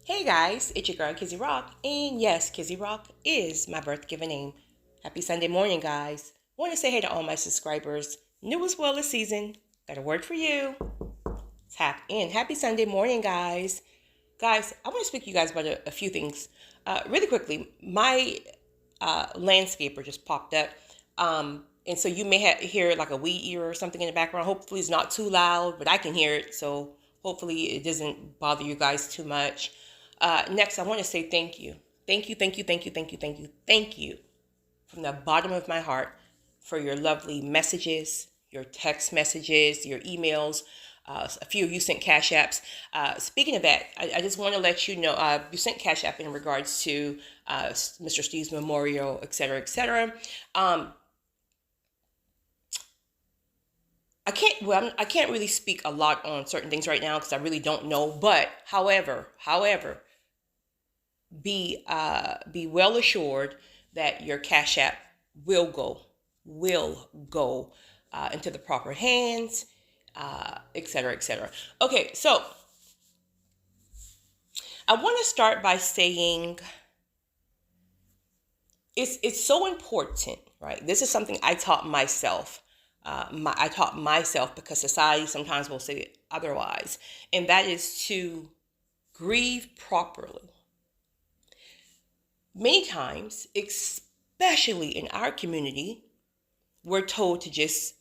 Hey guys, it's your girl Kizzy Rock, and yes, Kizzy Rock is my birth given name. Happy Sunday morning, guys. Want to say hey to all my subscribers, new as well this season. Got a word for you. Tap in. Happy Sunday morning, guys. Guys, I want to speak to you guys about a few things. Really quickly, my landscaper just popped up. And so you may hear like a weed ear or something in the background. Hopefully it's not too loud, but I can hear it. So hopefully it doesn't bother you guys too much. Next, I want to say thank you. Thank you, thank you, thank you, thank you, thank you, thank you from the bottom of my heart for your lovely messages, your text messages, your emails. A few of you sent Cash Apps. Speaking of that, I just want to let you know, you sent Cash App in regards to Mr. Steve's memorial, et cetera, et cetera. I can't really speak a lot on certain things right now because I really don't know. But however, be well assured that your Cash App will go into the proper hands, et cetera, et cetera. Okay, so I want to start by saying it's so important, right? This is something I taught myself. I taught myself because society sometimes will say otherwise, and that is to grieve properly. Many times, especially in our community, we're told to just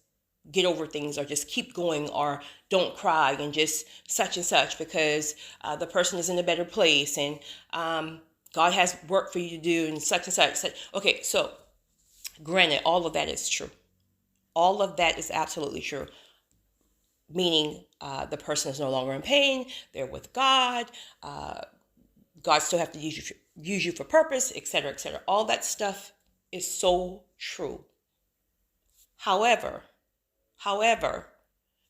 get over things or just keep going or don't cry and just such and such because the person is in a better place and God has work for you to do and such and such. Okay, so granted, all of that is true. All of that is absolutely true. Meaning the person is no longer in pain. They're with God. God still have to use you for purpose, et cetera, et cetera. All that stuff is so true. However,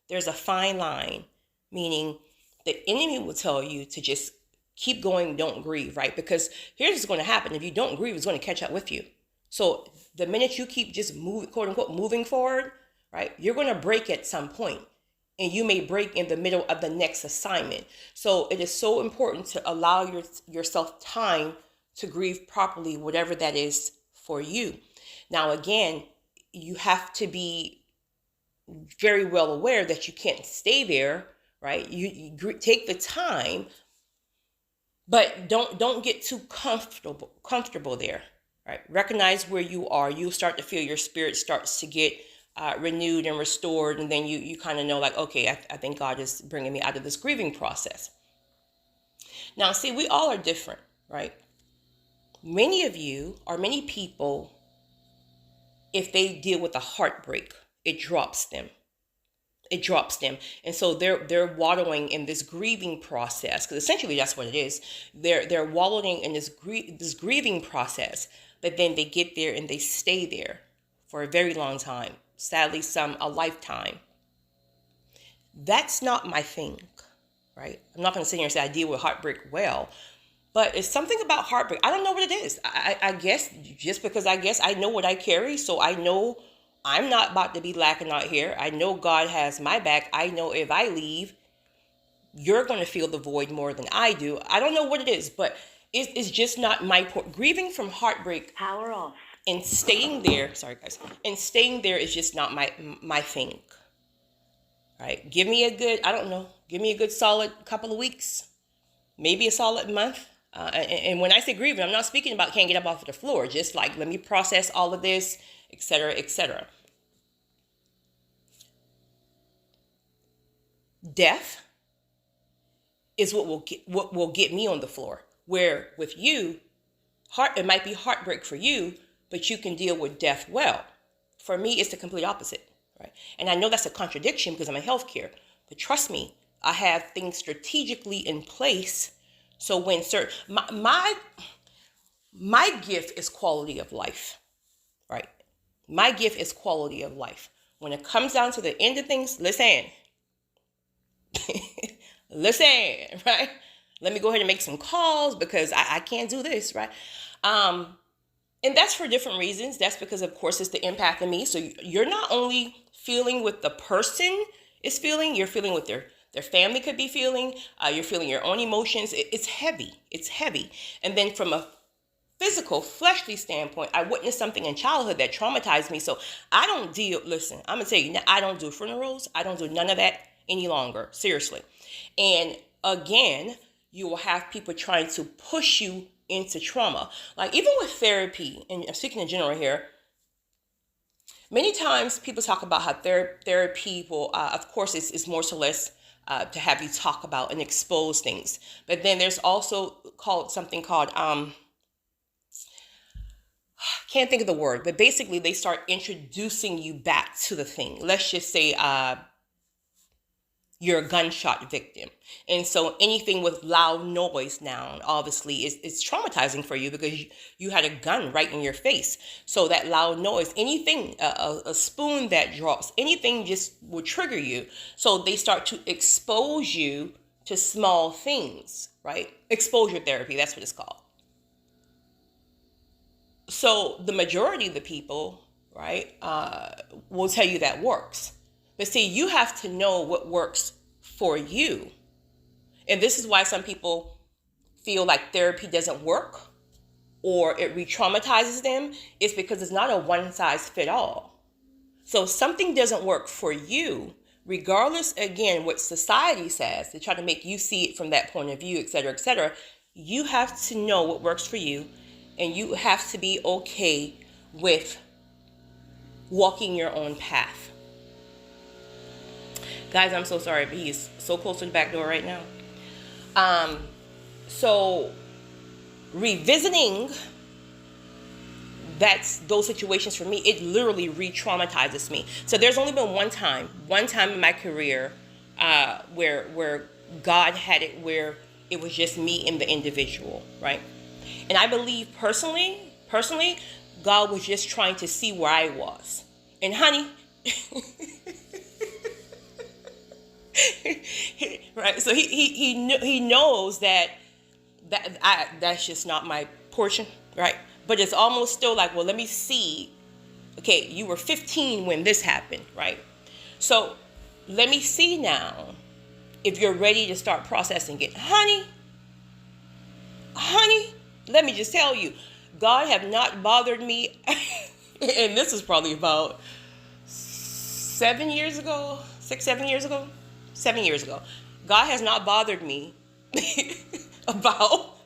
there's a fine line, meaning the enemy will tell you to just keep going, don't grieve, right? Because here's what's going to happen. If you don't grieve, it's going to catch up with you. So the minute you keep just quote unquote, moving forward, right, you're going to break at some point. And you may break in the middle of the next assignment. So it is so important to allow yourself time to grieve properly, whatever that is for you. Now, again, you have to be very well aware that you can't stay there, right? You take the time, but don't get too comfortable there, right? Recognize where you are. You'll start to feel your spirit starts to get renewed and restored, and then you kind of know like, okay, I think God is bringing me out of this grieving process. Now, see, we all are different, right? Many of you or many people, if they deal with a heartbreak, it drops them. And so they're wallowing in this grieving process, because essentially that's what it is. They're wallowing in this grieving process, but then they get there and they stay there for a very long time. Sadly, some a lifetime. That's not my thing, right? I'm not going to sit here and say I deal with heartbreak well, but it's something about heartbreak. I don't know what it is. I guess just because I guess I know what I carry, so I know I'm not about to be lacking out here. I know God has my back. I know if I leave, you're going to feel the void more than I do. I don't know what it is, but it's just not my point. Grieving from heartbreak. Power off. And staying there, sorry guys, and staying there is just not my thing. Right? Give me a good solid couple of weeks, maybe a solid month. And when I say grieving, I'm not speaking about can't get up off of the floor. Just like, let me process all of this, et cetera, et cetera. Death is what will get me on the floor. Where with you, it might be heartbreak for you, but you can deal with death well. For me, it's the complete opposite, right? And I know that's a contradiction because I'm in healthcare, but trust me, I have things strategically in place. So when my gift is quality of life, right? My gift is quality of life. When it comes down to the end of things, listen, right? Let me go ahead and make some calls because I can't do this, right? And that's for different reasons. That's because, of course, it's the impact of me. So you're not only feeling what the person is feeling, you're feeling with their family could be feeling. You're feeling your own emotions. It's heavy. It's heavy. And then from a physical, fleshly standpoint, I witnessed something in childhood that traumatized me. So I don't deal, listen, I'm going to tell you, I don't do funerals. I don't do none of that any longer. Seriously. And again, you will have people trying to push you into trauma. Like even with therapy, and I'm speaking in general here, many times people talk about how therapy will, of course, it's more or less to have you talk about and expose things. But then there's also something called, can't think of the word, but basically they start introducing you back to the thing. Let's just say you're a gunshot victim. And so anything with loud noise now, obviously, is traumatizing for you because you had a gun right in your face. So that loud noise, anything, a spoon that drops, anything just will trigger you. So they start to expose you to small things, right? Exposure therapy, that's what it's called. So the majority of the people, right, will tell you that works. But see, you have to know what works for you. And this is why some people feel like therapy doesn't work or it re-traumatizes them. It's because it's not a one-size-fits-all. So if something doesn't work for you, regardless, again, what society says, they try to make you see it from that point of view, et cetera, you have to know what works for you. And you have to be okay with walking your own path. Guys, I'm so sorry, but he's so close to the back door right now. So revisiting those situations for me, it literally re-traumatizes me. So there's only been one time in my career where God had it where it was just me and the individual, right? And I believe personally, God was just trying to see where I was. And honey, right? So he knows that's just not my portion, right? But it's almost still like, well, let me see. Okay, you were 15 when this happened, right? So let me see now if you're ready to start processing it. Honey, let me just tell you, God have not bothered me. And this is probably about 7 years ago. God has not bothered me about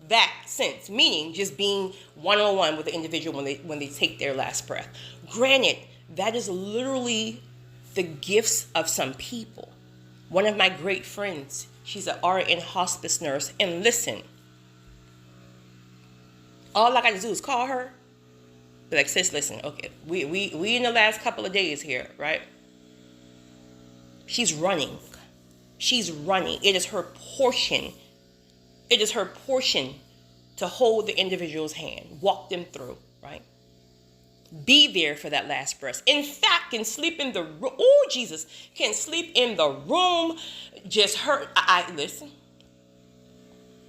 that since, meaning just being one-on-one with the individual when they take their last breath. Granted, that is literally the gifts of some people. One of my great friends, she's an RN hospice nurse, and listen, all I got to do is call her. Be like, sis, listen, okay, we in the last couple of days here, right? She's running. It is her portion. To hold the individual's hand, walk them through, right? Be there for that last breath. In fact, can sleep in the room. Oh, Jesus, can sleep in the room. Just hurt. Listen.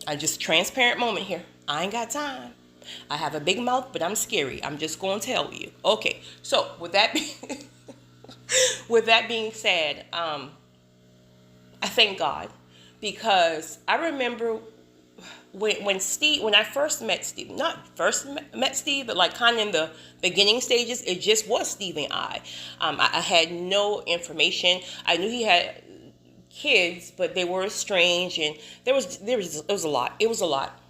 I just transparent moment here. I ain't got time. I have a big mouth, but I'm scary. I'm just going to tell you. Okay, so with that being said, I thank God because I remember when I first met Steve, not first met Steve, but like kind of in the beginning stages, it just was Steve and I. I had no information. I knew he had kids, but they were estranged, and it was a lot. It was a lot.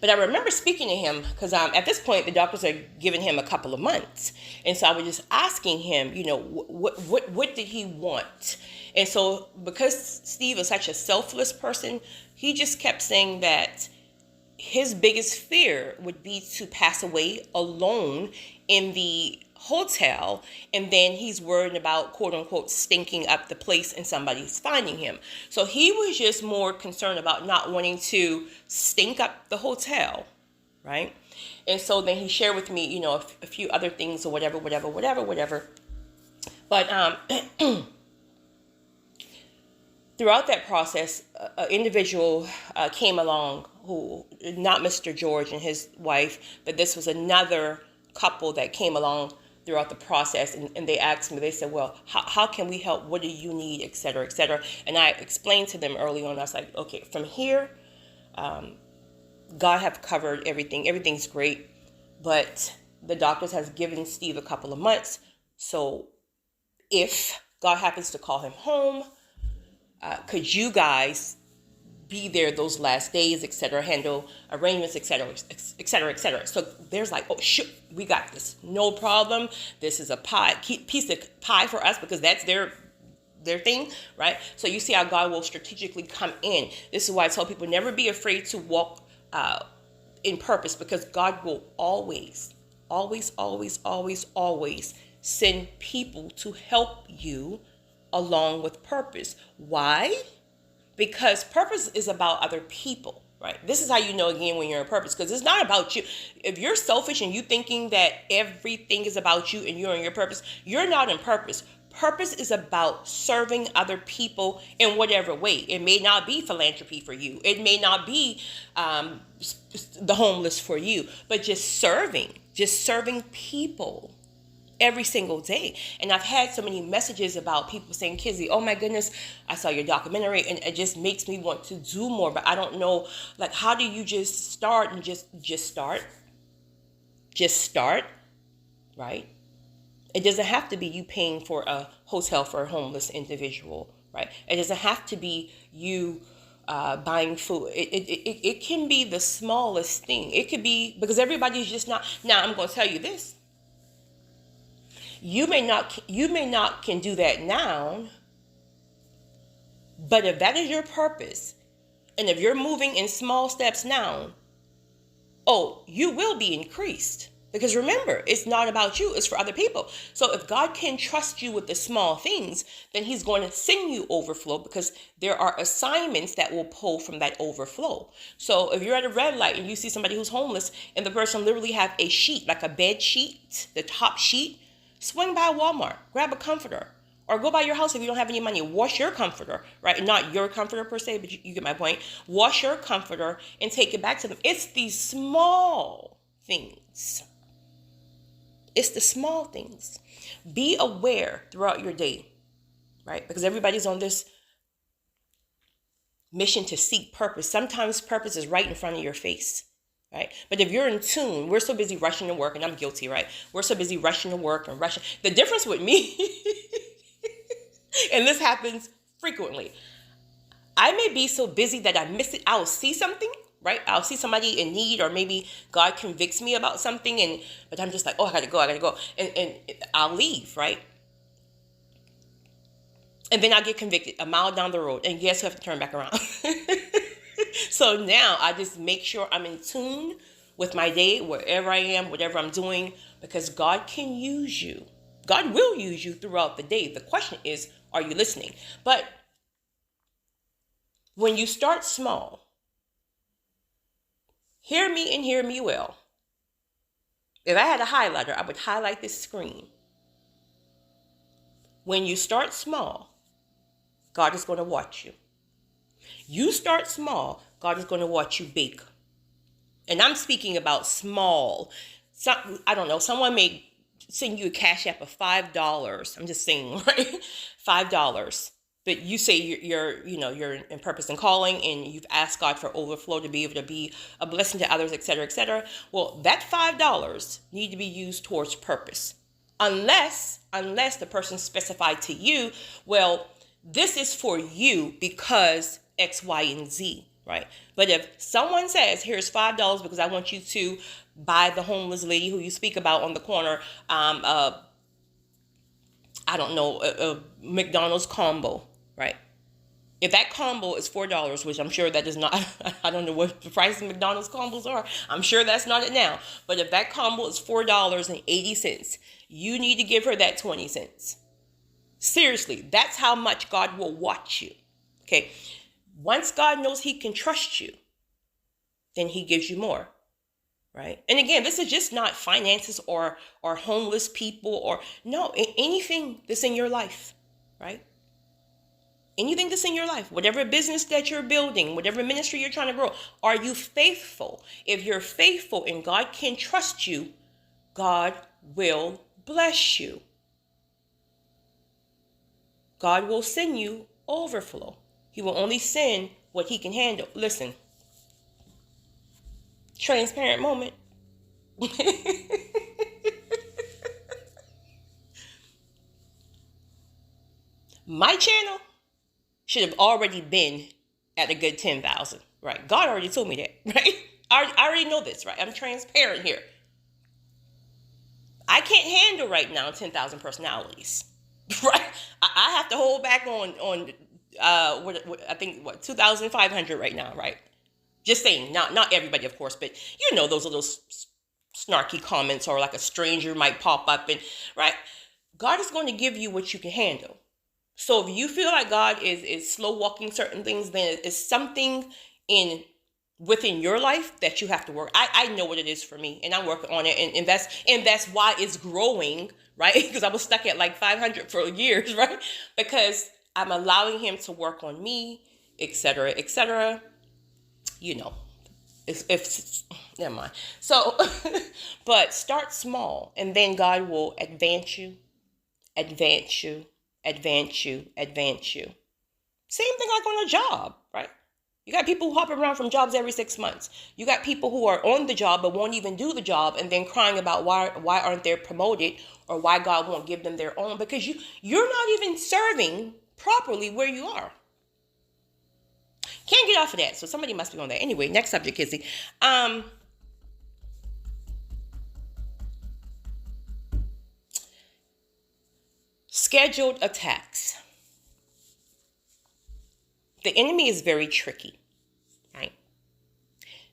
But I remember speaking to him because at this point, the doctors are giving him a couple of months. And so I was just asking him, what did he want? And so because Steve is such a selfless person, he just kept saying that his biggest fear would be to pass away alone in the hotel, and then he's worried about, quote unquote, stinking up the place and somebody's finding him. So he was just more concerned about not wanting to stink up the hotel, right? And so then he shared with me, a few other things or whatever. But throughout that process, an individual came along who, not Mr. George and his wife, but this was another couple that came along throughout the process, and they asked me, they said, well, how can we help? What do you need, et cetera, et cetera. And I explained to them early on, I was like, okay, from here, God have covered everything. Everything's great, but the doctors has given Steve a couple of months. So if God happens to call him home, could you guys be there those last days, etc., handle arrangements, etc., etc., etc. So there's like, oh, shoot, we got this, no problem. This is a piece of pie for us, because that's their thing, right? So you see how God will strategically come in. This is why I tell people, never be afraid to walk in purpose, because God will always send people to help you along with purpose. Why? Because purpose is about other people, right? This is how you know, again, when you're in purpose, because it's not about you. If you're selfish and you thinking that everything is about you and you're in your purpose, you're not in purpose. Purpose is about serving other people in whatever way. It may not be philanthropy for you. It may not be the homeless for you, but just serving people every single day. And I've had so many messages about people saying, Kizzy, oh my goodness, I saw your documentary and it just makes me want to do more, but I don't know, like, how do you just start? And just start, right? It doesn't have to be you paying for a hotel for a homeless individual, right? It doesn't have to be you buying food. It can be the smallest thing. It could be, because everybody's just not. Now I'm going to tell you this. You may not can do that now, but if that is your purpose, and if you're moving in small steps now, you will be increased. Because remember, it's not about you, it's for other people. So if God can trust you with the small things, then he's going to send you overflow, because there are assignments that will pull from that overflow. So if you're at a red light and you see somebody who's homeless and the person literally have a sheet, like a bed sheet, the top sheet, swing by Walmart, grab a comforter, or go by your house if you don't have any money. Wash your comforter, right? Not your comforter per se, but you get my point. Wash your comforter and take it back to them. It's these small things. It's the small things. Be aware throughout your day, right? Because everybody's on this mission to seek purpose. Sometimes purpose is right in front of your face, right? But if you're in tune, we're so busy rushing to work, and I'm guilty, right? We're so busy rushing to work and rushing. The difference with me, and this happens frequently, I may be so busy that I miss it. I'll see something, right? I'll see somebody in need, or maybe God convicts me about something, but I'm just like, oh, I gotta go. And I'll leave, right? And then I'll get convicted a mile down the road, and guess who I have to turn back around? So now I just make sure I'm in tune with my day, wherever I am, whatever I'm doing, because God can use you. God will use you throughout the day. The question is, are you listening? But when you start small, hear me and hear me well. If I had a highlighter, I would highlight this screen. When you start small, God is going to watch you. You start small, God is going to watch you big. And I'm speaking about small. I don't know, someone may send you a cash app of $5. I'm just saying, right? $5. But you say you're in purpose and calling, and you've asked God for overflow to be able to be a blessing to others, et cetera, et cetera. Well, that $5 need to be used towards purpose. Unless the person specified to you, well, this is for you because X, Y, and Z, right? But if someone says, here's $5 because I want you to buy the homeless lady who you speak about on the corner, a McDonald's combo, right? If that combo is $4, which I'm sure that is not, I don't know what the price of McDonald's combos are. I'm sure that's not it now. But if that combo is $4.80, you need to give her that 20 cents. Seriously, that's how much God will watch you. Okay. Once God knows he can trust you, then he gives you more. Right. And again, this is just not finances or homeless people or anything that's in your life. Right. Anything that's in your life, whatever business that you're building, whatever ministry you're trying to grow, are you faithful? If you're faithful and God can trust you, God will bless you. God will send you overflow. He will only send what he can handle. Listen, transparent moment. My channel should have already been at a good 10,000, right? God already told me that, right? I already know this, right? I'm transparent here. I can't handle right now 10,000 personalities, right? I have to hold back on what I think 2,500 right now, right? Just saying, not everybody, of course, but you know those little snarky comments, or like a stranger might pop up, and right, God is going to give you what you can handle. So if you feel like God is slow walking certain things, then it's something within your life that you have to work. I know what it is for me, and I'm working on it, and that's why it's growing, right? Because I was stuck at like 500 for years, right? Because I'm allowing him to work on me, etc., etc. You know, if never mind. So, but start small, and then God will advance you, advance you, advance you, advance you. Same thing like on a job, right? You got people who hop around from jobs every 6 months. You got people who are on the job but won't even do the job, and then crying about why aren't they promoted, or why God won't give them their own, because you're not even serving properly where you are. Can't get off of that, so somebody must be on that. Anyway, next subject, Kizzy. Scheduled attacks. The enemy is very tricky, right?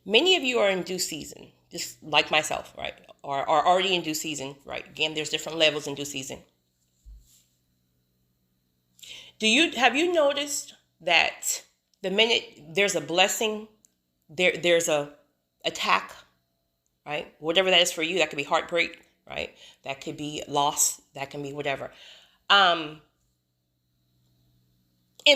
Many of you are in due season, just like myself, right? Are already in due season, right? Again, there's different levels in due season. Have you noticed that the minute there's a blessing, there's a attack, right? Whatever that is for you, that could be heartbreak, right? That could be loss, that can be whatever. And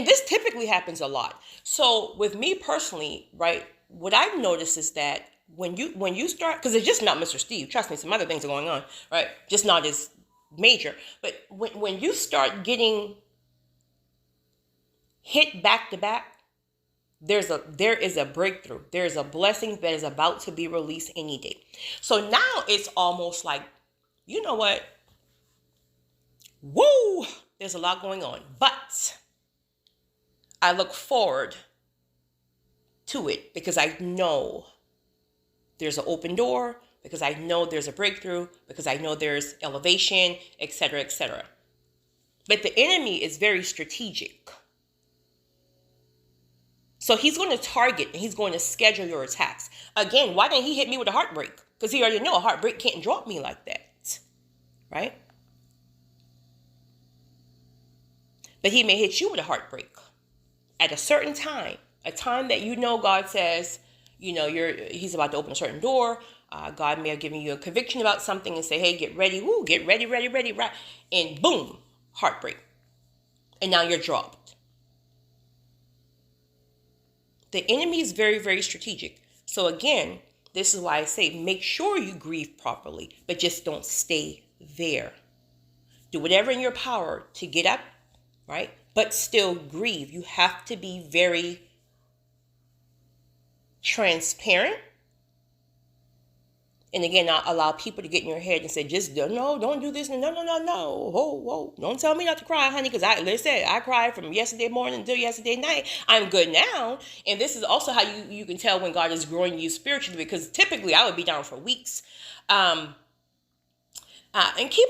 this typically happens a lot. So with me personally, right, what I've noticed is that when you start, because it's just not Mr. Steve, trust me, some other things are going on, right? Just not as major. But when you start getting hit back to back, there is a breakthrough. There's a blessing that is about to be released any day. So now it's almost like, you know what? Woo! There's a lot going on. But I look forward to it because I know there's an open door, because I know there's a breakthrough, because I know there's elevation, etc., etc. But the enemy is very strategic. So he's going to target and he's going to schedule your attacks. Again, why didn't he hit me with a heartbreak? Because he already know a heartbreak can't drop me like that, right? But he may hit you with a heartbreak at a certain time, a time that you know God says, you know, he's about to open a certain door. God may have given you a conviction about something and say, hey, get ready. Woo, get ready, right? And boom, heartbreak. And now you're dropped. The enemy is very, very strategic. So again, this is why I say make sure you grieve properly, but just don't stay there. Do whatever in your power to get up, right? But still grieve. You have to be very transparent. And again, not allow people to get in your head and say, just no, don't do this. No. Whoa. Don't tell me not to cry, honey, because I cried from yesterday morning until yesterday night. I'm good now. And this is also how you can tell when God is growing you spiritually, because typically I would be down for weeks. And keep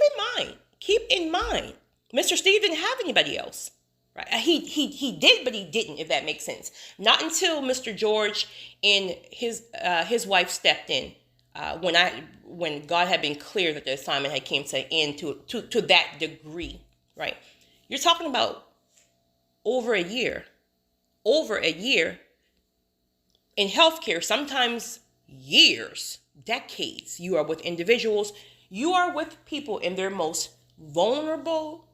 in mind, Mr. Steve didn't have anybody else. Right? He did, but he didn't, if that makes sense. Not until Mr. George and his wife stepped in. When God had been clear that the assignment had came to an end to that degree, right? You're talking about over a year in healthcare, sometimes years, decades. You are with individuals, you are with people in their most vulnerable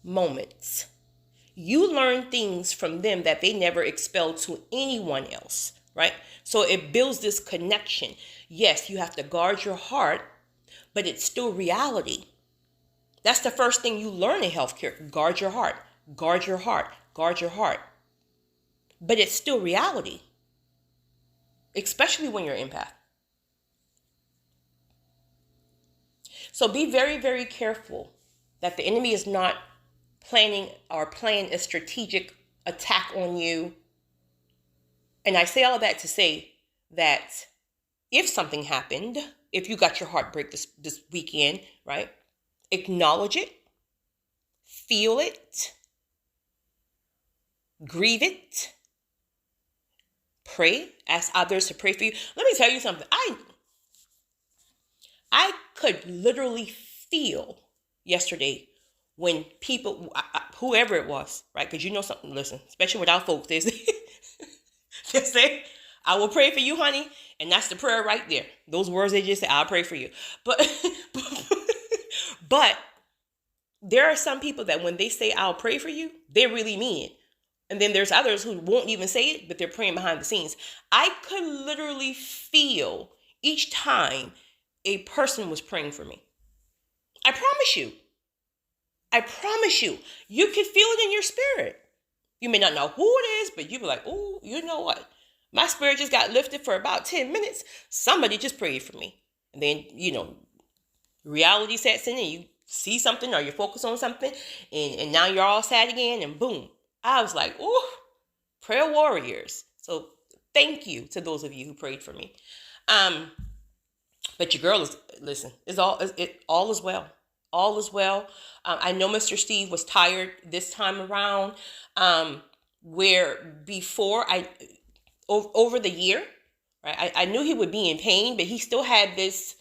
moments. You learn things from them that they never expelled to anyone else, right? So it builds this connection. Yes, you have to guard your heart, but it's still reality. That's the first thing you learn in healthcare. Guard your heart, guard your heart, guard your heart. But it's still reality, especially when you're an empath. So be very, very careful that the enemy is not planning or playing a strategic attack on you. And I say all that to say that if something happened, if you got your heart break this weekend, right? Acknowledge it, feel it, grieve it, pray, ask others to pray for you. Let me tell you something. I could literally feel yesterday when people, whoever it was, right? Because you know something, listen, especially with our folks, they say, I will pray for you, honey. And that's the prayer right there. Those words they just say, I'll pray for you. But there are some people that when they say, I'll pray for you, they really mean it. And then there's others who won't even say it, but they're praying behind the scenes. I could literally feel each time a person was praying for me. I promise you. You can feel it in your spirit. You may not know who it is, but you be like, oh, you know what? My spirit just got lifted for about 10 minutes. Somebody just prayed for me. And then, reality sets in and you see something or you focus on something and now you're all sad again and boom. I was like, oh, prayer warriors. So thank you to those of you who prayed for me. But your girl all is well. All is well. I know Mr. Steve was tired this time around, where before over the year, right? I knew he would be in pain, but he still had this,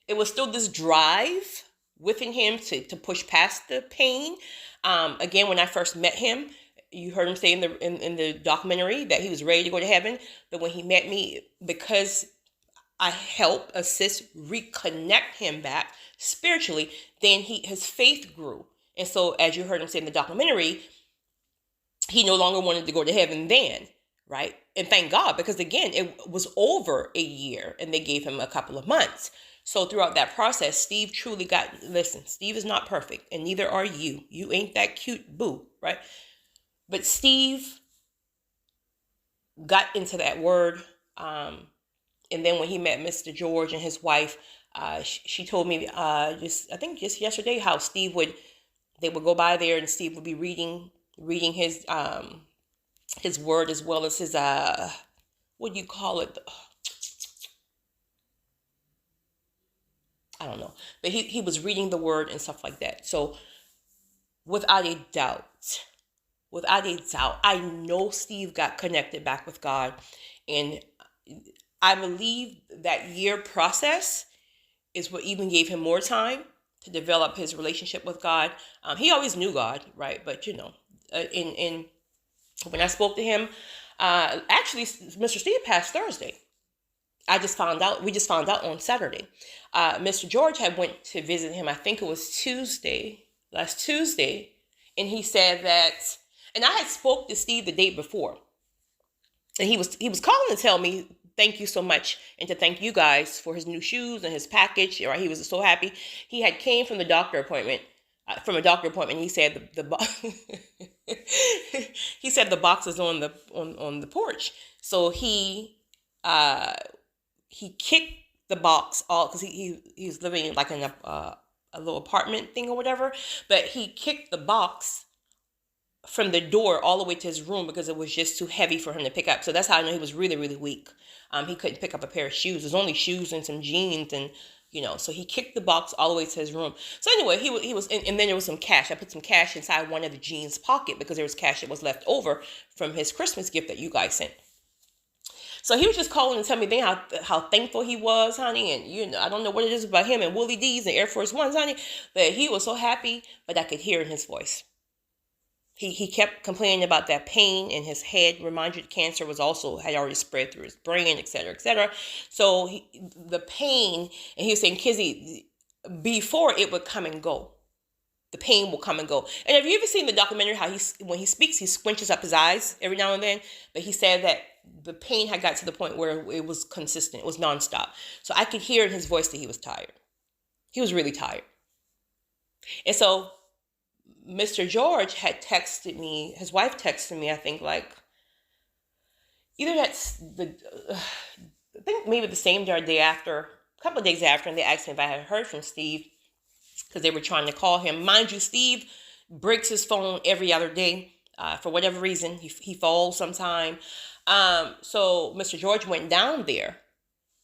it was still this drive within him to push past the pain. Again, when I first met him, you heard him say in the documentary that he was ready to go to heaven. But when he met me, because I helped assist reconnect him back spiritually, then his faith grew. And so as you heard him say in the documentary, he no longer wanted to go to heaven then, right? And thank God, because again, it was over a year and they gave him a couple of months. So throughout that process, Steve truly Steve is not perfect and neither are you. You ain't that cute boo, right? But Steve got into that word. And then when he met Mr. George and his wife, she told me just yesterday how they would go by there and Steve would be reading his word as well as his what do you call it? I don't know, but he was reading the word and stuff like that. So without a doubt, I know Steve got connected back with God, and I believe that year process is what even gave him more time to develop his relationship with God. He always knew God, right? But in when I spoke to him, actually, Mr. Steve passed Thursday. We just found out on Saturday. Mr. George had went to visit him. I think it was last Tuesday, and he said that. And I had spoke to Steve the day before, and he was calling to tell me thank you so much and to thank you guys for his new shoes and his package. Right? He was so happy. He had came from a doctor appointment. He said he said the box is on the porch. So he kicked the box all because he was living like in a little apartment thing or whatever. But he kicked the box from the door all the way to his room because it was just too heavy for him to pick up. So that's how I know he was really, really weak. He couldn't pick up a pair of shoes. There's only shoes and some jeans and, so he kicked the box all the way to his room. So anyway, he was, and then there was some cash. I put some cash inside one of the jeans pocket because there was cash that was left over from his Christmas gift that you guys sent. So he was just calling and telling me how thankful he was, honey. And, I don't know what it is about him and Willie D's and Air Force Ones, honey, but he was so happy, but I could hear in his voice. He kept complaining about that pain in his head. Remind you, cancer had already spread through his brain, et cetera, et cetera. So the pain, and he was saying, Kizzy, before it would come and go, the pain will come and go. And have you ever seen the documentary how when he speaks, he squinches up his eyes every now and then? But he said that the pain had got to the point where it was consistent. It was nonstop. So I could hear in his voice that he was tired. He was really tired. And so Mr. George had texted me, his wife texted me, I think like either that's I think maybe the same day or day after, a couple of days after, and they asked me if I had heard from Steve because they were trying to call him. Mind you, Steve breaks his phone every other day for whatever reason. He falls sometime. So Mr. George went down there,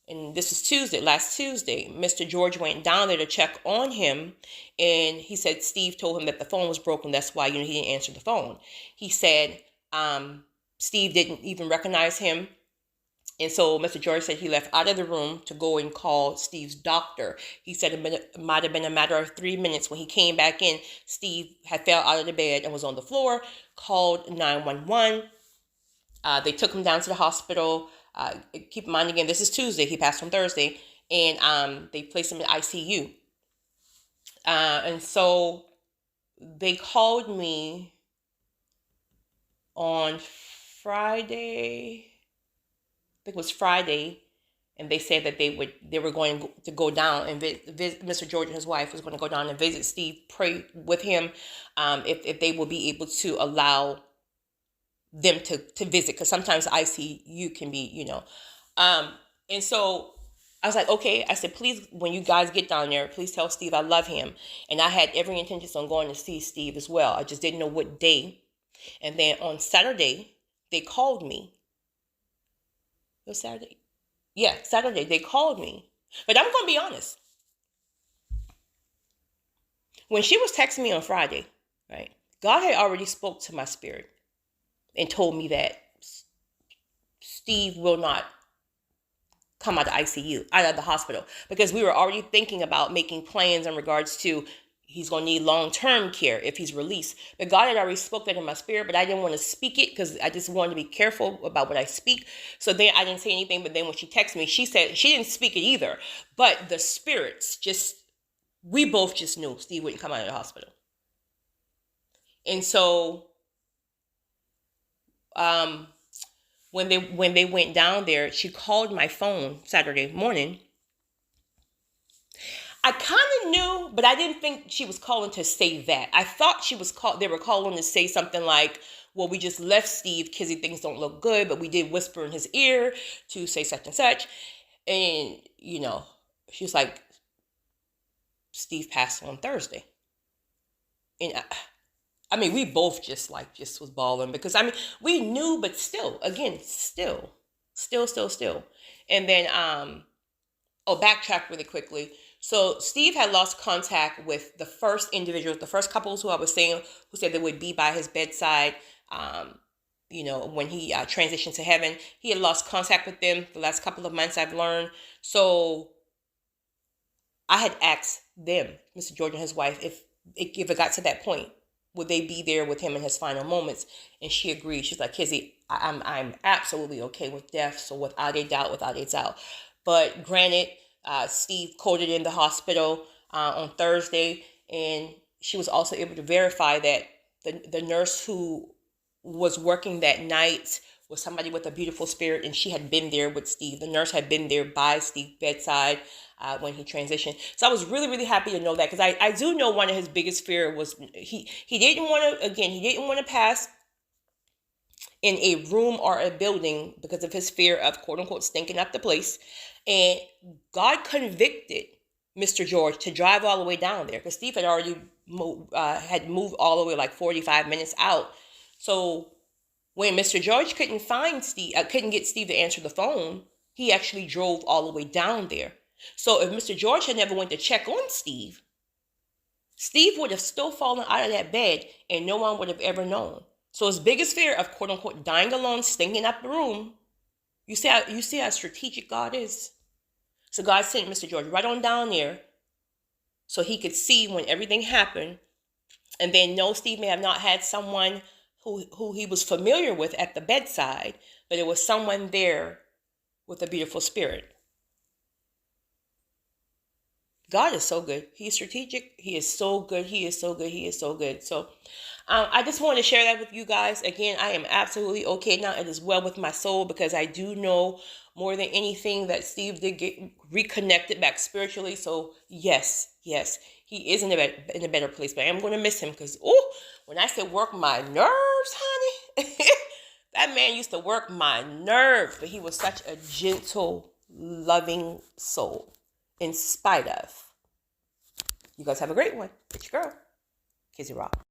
and this is Tuesday, last Tuesday. Mr. George went down there to check on him, and he said Steve told him that the phone was broken. That's why, he didn't answer the phone. He said Steve didn't even recognize him. And so Mr. George said he left out of the room to go and call Steve's doctor. He said it might have been a matter of 3 minutes. When he came back in, Steve had fell out of the bed and was on the floor, called 911. They took him down to the hospital. Keep in mind, again, this is Tuesday. He passed on Thursday. And they placed him in ICU. And so they called me on Friday. I think it was Friday, and they said that they were going to go down and visit Mr. George and his wife was going to go down and visit Steve, pray with him, if they will be able to allow them to visit, because sometimes ICU can be, and so I was like, okay. I said, please, when you guys get down there, please tell Steve I love him. And I had every intention on going to see Steve as well. I just didn't know what day. And then on Saturday, they called me. It was Saturday. Yeah, Saturday. They called me. But I'm going to be honest. When she was texting me on Friday, right, God had already spoke to my spirit and told me that Steve will not come out of ICU, out of the hospital, because we were already thinking about making plans in regards to he's going to need long-term care if he's released. But God had already spoke that in my spirit, but I didn't want to speak it because I just wanted to be careful about what I speak. So then I didn't say anything. But then when she texted me, she said she didn't speak it either. But the spirits we both just knew Steve wouldn't come out of the hospital. And so when they went down there, she called my phone Saturday morning. I kind of knew, but I didn't think she was calling to say that. I thought they were calling to say something like, well, we just left Steve because things don't look good, but we did whisper in his ear to say such and such. And, she was like, Steve passed on Thursday. And we both just was bawling because, we knew, but still. And then, backtrack really quickly. So Steve had lost contact with the first individuals, the first couples who I was saying, who said they would be by his bedside, when he transitioned to heaven. He had lost contact with them the last couple of months, I've learned. So I had asked them, Mr. George and his wife, if it got to that point, would they be there with him in his final moments? And she agreed. She's like, Kizzy, I'm absolutely okay with death. So without a doubt. But granted, Steve coded in the hospital on Thursday, and she was also able to verify that the nurse who was working that night was somebody with a beautiful spirit, and she had been there with Steve. The nurse had been there by Steve's bedside when he transitioned. So I was really, really happy to know that, because I do know one of his biggest fear was he didn't want to pass in a room or a building because of his fear of, quote unquote, stinking up the place. And God convicted Mr. George to drive all the way down there, because Steve had already moved all the way like 45 minutes out. So when Mr. George couldn't get Steve to answer the phone, he actually drove all the way down there. So if Mr. George had never went to check on Steve, Steve would have still fallen out of that bed and no one would have ever known. So his biggest fear of, quote unquote, dying alone, stinking up the room. You see how strategic God is. So God sent Mr. George right on down there so he could see when everything happened. And then no, Steve may have not had someone who he was familiar with at the bedside, but it was someone there with a beautiful spirit. God is so good. He is strategic. He is so good. He is so good. He is so good. So I just wanted to share that with you guys. Again, I am absolutely okay now. It is well with my soul, because I do know more than anything that Steve did get reconnected back spiritually. So yes, he is in a better place. But I am going to miss him because, oh, when I say work my nerves, honey, that man used to work my nerves. But he was such a gentle, loving soul in spite of. You guys have a great one. It's your girl, Kizzy Rock.